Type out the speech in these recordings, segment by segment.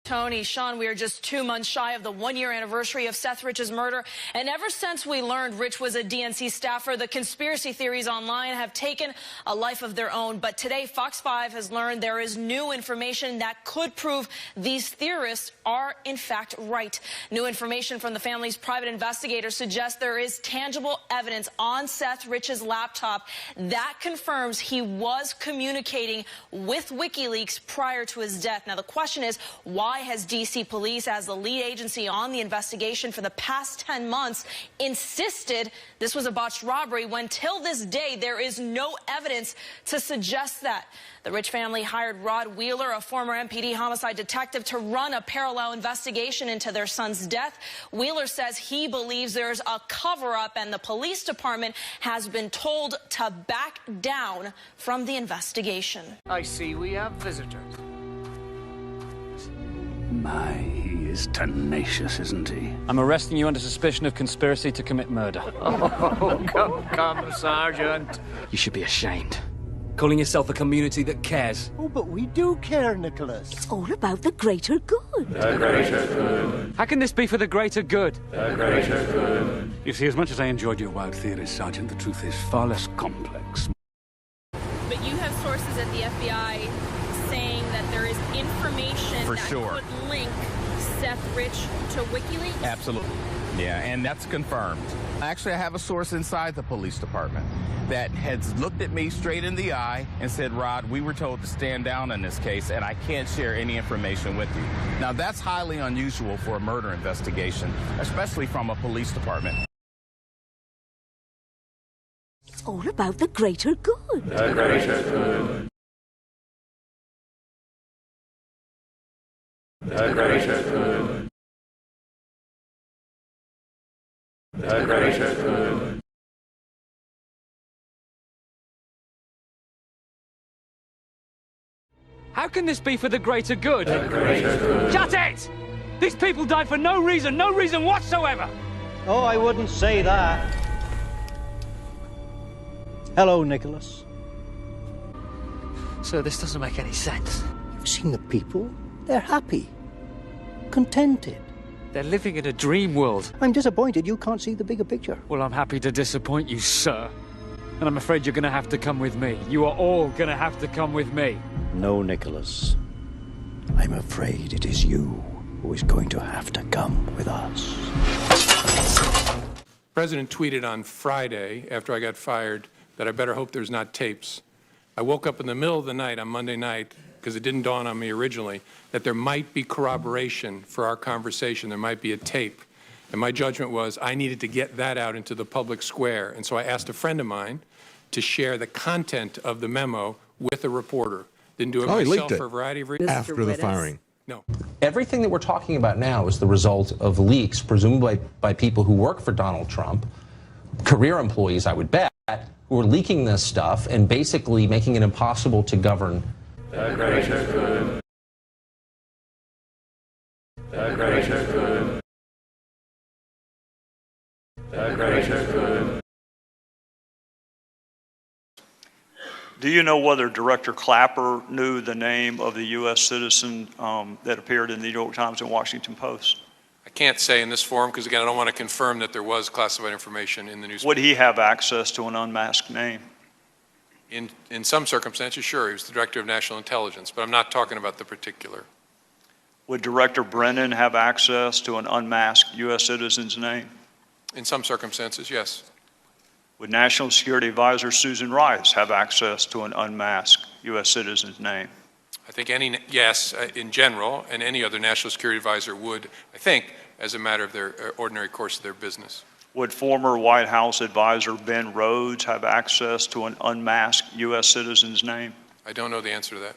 Tony, Sean, we are just 2 months shy of the one-year anniversary of Seth Rich's murder. And ever since we learned Rich was a DNC staffer, the conspiracy theories online have taken a life of their own. But today, Fox 5 has learned there is new information that could prove these theorists are, in fact, right. New information from the family's private investigators suggests there is tangible evidence on Seth Rich's laptop that confirms he was communicating with WikiLeaks prior to his death. Now, the question is, why has D.C. police, as the lead agency on the investigation for the past 10 months, insisted this was a botched robbery when till this day there is no evidence to suggest that? The Rich family hired Rod Wheeler, a former MPD homicide detective, to run a parallel investigation into their son's death. Wheeler says he believes there's a cover-up and the police department has been told to back down from the investigation. I see we have visitors. My, he is tenacious, isn't he? I'm arresting you under suspicion of conspiracy to commit murder. Oh, come, Sergeant. You should be ashamed. Calling yourself a community that cares. Oh, but we do care, Nicholas. It's all about the greater good. The greater good. How can this be for the greater good? The greater good. You see, as much as I enjoyed your wild theories, Sergeant, the truth is far less complex. But you have sources at the FBI saying that there is information could link Seth Rich to WikiLeaks? Absolutely. Yeah, and that's confirmed. Actually, I have a source inside the police department that has looked at me straight in the eye and said, Rod, we were told to stand down in this case, and I can't share any information with you. Now, that's highly unusual for a murder investigation, especially from a police department. It's all about the greater good. The greater good. The greater good. The greater good. How can this be for the greater good? The greater good. Shut it! These people died for no reason whatsoever! Oh, I wouldn't say that. Hello, Nicholas. So this doesn't make any sense. You've seen the people. They're happy. Contented. They're living in a dream world. I'm disappointed you can't see the bigger picture. Well, I'm happy to disappoint you, sir. And I'm afraid you're going to have to come with me. You are all going to have to come with me. No, Nicholas. I'm afraid it is you who is going to have to come with us. The president tweeted on Friday, after I got fired, that I better hope there's not tapes. I woke up in the middle of the night on Monday night, because it didn't dawn on me originally, that there might be corroboration for our conversation. There might be a tape. And my judgment was I needed to get that out into the public square. And so I asked a friend of mine to share the content of the memo with a reporter. Didn't do it myself for a variety of reasons. After the firing. No. Everything that we're talking about now is the result of leaks, presumably by people who work for Donald Trump, career employees, I would bet, who are leaking this stuff and basically making it impossible to govern. The greater good. The greater good. The greater good. Do you know whether Director Clapper knew the name of the U.S. citizen that appeared in the New York Times and Washington Post? I can't say in this forum because, again, I don't want to confirm that there was classified information in the newspaper. Would he have access to an unmasked name? In some circumstances, sure. He was the Director of National Intelligence, but I'm not talking about the particular. Would Director Brennan have access to an unmasked U.S. citizen's name? In some circumstances, yes. Would National Security Advisor Susan Rice have access to an unmasked U.S. citizen's name? I think yes, in general, and any other national security advisor would, I think, as a matter of their ordinary course of their business. Would former White House advisor Ben Rhodes have access to an unmasked U.S. citizen's name? I don't know the answer to that.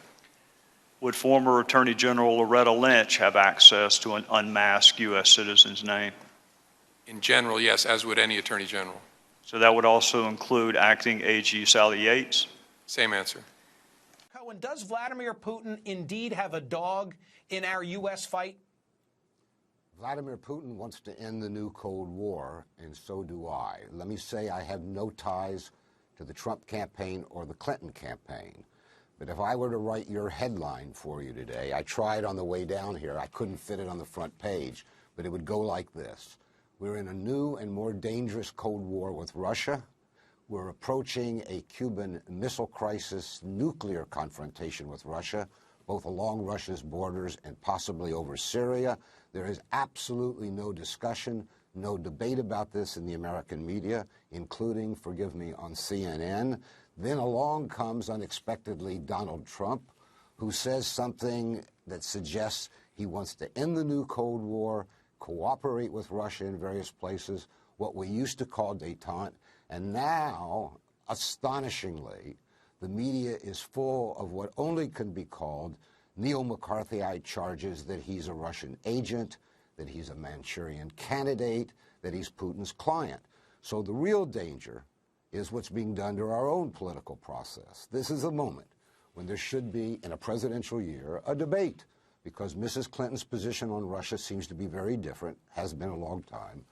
Would former Attorney General Loretta Lynch have access to an unmasked U.S. citizen's name? In general, yes, as would any Attorney General. So that would also include acting AG Sally Yates? Same answer. Cohen, does Vladimir Putin indeed have a dog in our U.S. fight? Vladimir Putin wants to end the new Cold War, and so do I. Let me say I have no ties to the Trump campaign or the Clinton campaign. But if I were to write your headline for you today, I tried on the way down here. I couldn't fit it on the front page, but it would go like this. We're in a new and more dangerous Cold War with Russia. We're approaching a Cuban Missile Crisis nuclear confrontation with Russia, both along Russia's borders and possibly over Syria. There is absolutely no discussion, no debate about this in the American media, including, forgive me, on CNN. Then along comes unexpectedly Donald Trump, who says something that suggests he wants to end the new Cold War, cooperate with Russia in various places, what we used to call détente. And now, astonishingly, the media is full of what only can be called neo-McCarthyite charges that he's a Russian agent, that he's a Manchurian candidate, that he's Putin's client. So the real danger is what's being done to our own political process. This is a moment when there should be, in a presidential year, a debate, because Mrs. Clinton's position on Russia seems to be very different, has been a long time.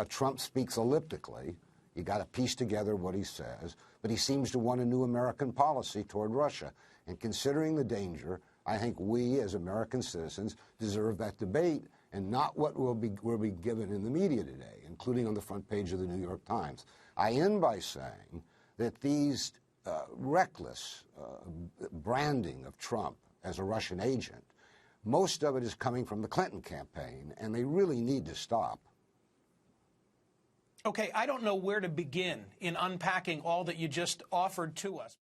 Trump speaks elliptically. You got to piece together what he says, but he seems to want a new American policy toward Russia. And considering the danger, I think we as American citizens deserve that debate and not what will be given in the media today, including on the front page of the New York Times. I end by saying that these reckless branding of Trump as a Russian agent, most of it is coming from the Clinton campaign, and they really need to stop. Okay, I don't know where to begin in unpacking all that you just offered to us.